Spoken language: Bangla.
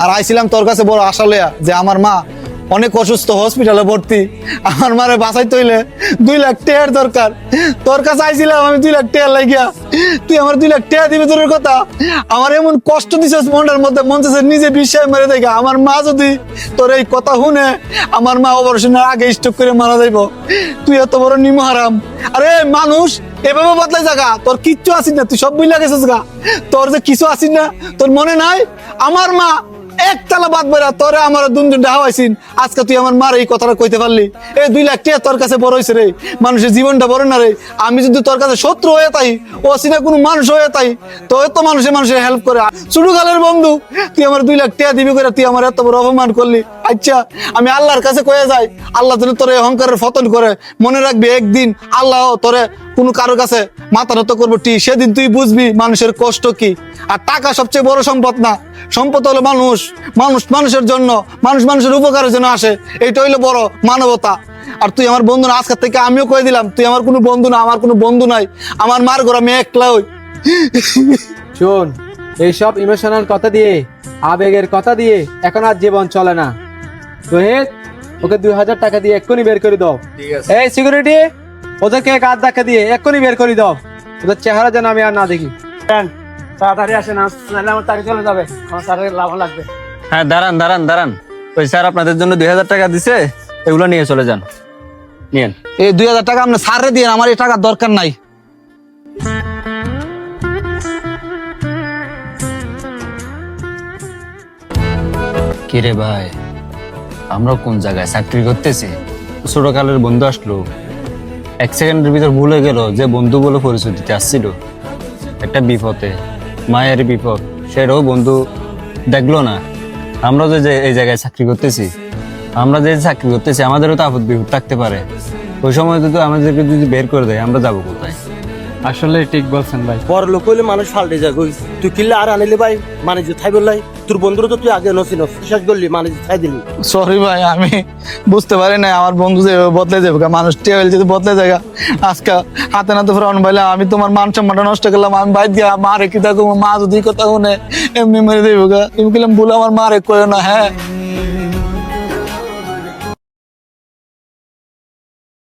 আর আইছিলাম তোর কাছে বড় আশা লইয়া যে আমার মা অনেক অসুস্থ, হসপিটালে ভর্তি। আমার মারে বাঁচাইতে হইলে 2 লাখ টাকার দরকার। তোর কাছে আইছিলাম আমি 2 লাখ টাকা লাগিয়া, তুই আমার 2 লাখ টাকা দিবি তোর কথা। আমার এমন কষ্ট দিছিস মনটার মধ্যে, মন চাইছে নিজে বিশ্বাস মেরে দেখা। আমার মা যদি তোর এই কথা শুনে, আমার মা অপারেশনের আগে স্ট্রোক করে মারা যাইব। তুই এত বড় নিমহারাম। আরে মানুষ এভাবে বদলাই জায়গা, তোর কিচ্ছু আসিস না, তুই সব বুঝলা গেছিস গা। তোর যে কিছু আসিস না, তোর মনে নাই? আমার মা একতলা বাদ বেড়া তোরে আমার দুজন হাওয়াইছিন, আজকে তুই আমার মার এই কথাটা কইতে পারলি? এই 2 লাখ টাকা তোর কাছে বড় হয়েছে রে, মানুষের জীবনটা বড় না রে। আমি যদি তোর কাছে শত্রু হয়ে তাই, অচিনা কোনো মানুষ হয়ে তাই, তো এত মানুষের হেল্প করে। ছোটকালের বন্ধু, তুই আমার 2 লাখ টাকা দিবি করে তুই আমার এত বড় অপমান করলি। আচ্ছা আমি আল্লাহর কাছে কয়ে যাই, আল্লাহ যেন তোর এই অহংকারের পতন করে। মনে রাখবি একদিন আল্লাহ তোরে কোনো কারোর কাছে মাথা নত করবো, ঠিক সেদিন তুই বুঝবি মানুষের কষ্ট কি। আর টাকা সবচেয়ে বড় সম্পদ না, সম্পদ হলো মানুষ। মানুষ মানুষের জন্য, মানুষ মানুষের উপকারের জন্য আসে, এইটা হইলো বড় মানবতা। আর তুই আমার বন্ধু না, আজকের থেকে আমিও কয়ে দিলাম তুই আমার কোনো বন্ধু না, আমার কোনো বন্ধু নাই। আমার মার ঘর আমি একলা হই। শোন, এইসব ইমোশনাল কথা দিয়ে, আবেগের কথা দিয়ে এখন আর জীবন চলে না। রোহিত, ওকে 2000 টাকা দিয়ে এক্ষুনি বের করে দাও। এই সিকিউরিটি, ওদেরকে কাজ ধাক্কা দিয়ে এক্ষুনি বের করে দাও। ওদের চেহারা যেন আমি আর না দেখি। তাড়াতাড়ি আসে না, নাহলে আমার চাকরি চলে যাবে, আমার স্যারের লাভ লাগবে। হ্যাঁ, দাঁড়ান দাঁড়ান দাঁড়ান, ওই স্যার আপনাদের জন্য 2000 টাকা দিছে, এগুলো নিয়ে চলে যান। নিয়েন। এই 2000 টাকা আপনি স্যারে দিয়ে, আমার এই টাকার দরকার নাই। কিরে ভাই, আমরা কোন জায়গায় চাকরি করতেছি? ছোটকালের বন্ধু আসলো, 1 সেকেন্ডের ভিতর ভুলে গেল যে বন্ধু বলে পরিচয় দিতে আসছিল। একটা বিপদে, মায়ের বিপদ, সেটাও বন্ধু দেখলো না। আমরা যে এই জায়গায় চাকরি করতেছি, আমাদেরও তো আপদ বিপদ থাকতে পারে। ওই সময় যদি আমাদেরকে যদি বের করে দেয়, আমরা যাবো কোথায়? আসলে ঠিক বলছেন ভাই। বড় লোক হইলে মানুষ ফাল্টে যায়। তুই কিনলে আর আনিলে ভাই মানে যে থাই বললাই, তোর বন্ধুরা তো তুই আগে নছিস, বিশ্বাস করলি মানে যে থাই দিলি। সরি ভাই, আমি বুঝতে পারি না আমার বন্ধু যে বদলে যাবে, মানুষ টেবিল যদি বদলে যায়। আজকে হাতে নাতে ফেরান ভাইলা, আমি তোমার মান সম্মানটা নষ্ট করলাম। আমি বাইর গিয়া মারে কি থাকবো, মা যদি কথা শুনে এমনি মেরে দেবো গা। তুমি কিলাম ভুল আমার মারে কয় না। হ্যাঁ